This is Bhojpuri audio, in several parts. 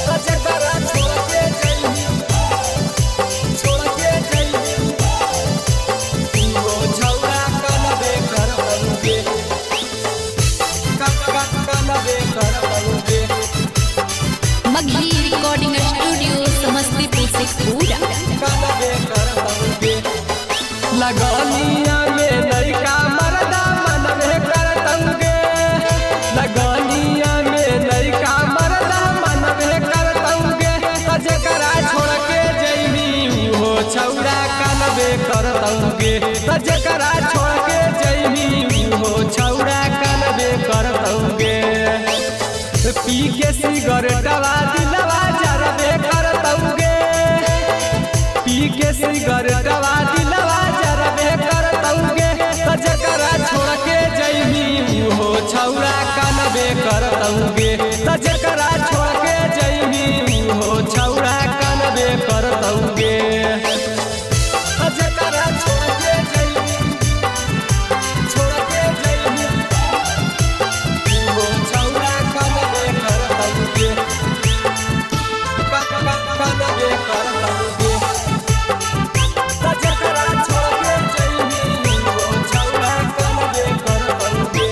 जकरा छोड़ के जइबी वो छौरा कनबे करबे कनबे करबे। मगही रिकॉर्डिंग स्टूडियो समस्तीपुर से पूरा कनबे करबे। लगनिया में लइका मरदा मनबे करतंगे लगनिया में लइका मरदा मनबे करतंगे जकरा छोड़ के जइबी वो छौरा कनबे करतंगे जकरा छोड़ के जइबी वो छौरा कनबे करतंगे। पी के सिगरेटवा दिलवा जरबे करतंगे पी के सिगरेटवा दिलवा जरबे करतंगे जकरा छोड़ के जइबी वो छौरा कनबे करतंगे जकरा छोड़ के जइबी वो छौरा कनबे करतंगे जकरा छोड़ के जइबी वो छौरा कनबे करतंगे कनबे करतंगे।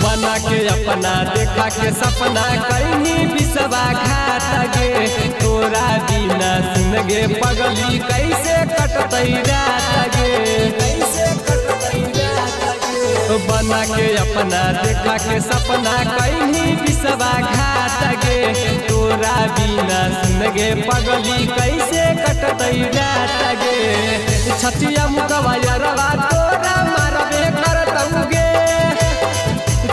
बना के अपना देखा के सपना कहीं बिसवा घाट गे तोरा बिना सुनगे पगली कैसे कटतै रात गे कैसे कटतै रात गे। बना के अपना देखा के सपना कहीं बिसवा घाट गे तोरा बिना सुनगे पगली कैसे कटतै रात गे। छतिया मुकवा यारवा तोरा मारबे करतंगे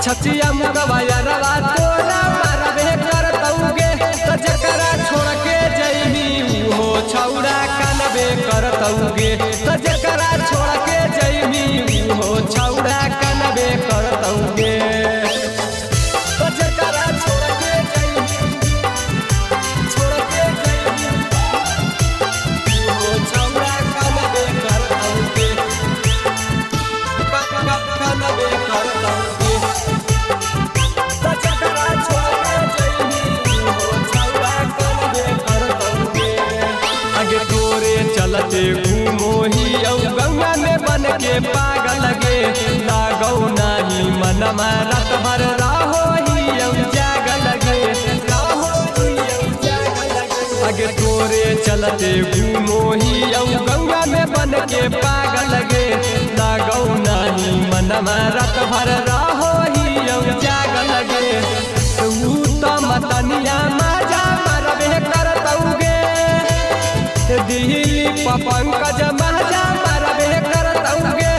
छतिया मुकवा यारवा तोरा मारबे करतंगे जकरा छोड़ के जइबी वो छौरा कनबे करतंगे जकरा छोड़ के जइबी वो छौरा कनबे करतंगे जकरा छोड़ के जइबी वो छौरा कनबे करतंगे कनबे करतंगे। चलते घूमोही गंगा में बन के पागल गे लागौ नहीं मनमा रात भर रहो ही जागल गे आगे तोरे चलते घूमोही गंगा में बन के पागल गे लागौ नहीं मनमा रात भर रहो ही जागल गे। मतनिया माजा मरबे करतंगे दिल्ली पंकज माजा मरबे करतंगे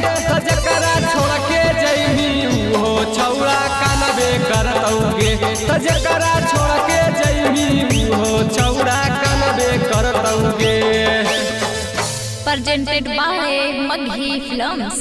जकरा छोड़ के जइबी वो छौरा कनबे करतंगे जकरा छोड़ के जइबी वो छौरा कनबे करतंगे। presented by Maghi Films।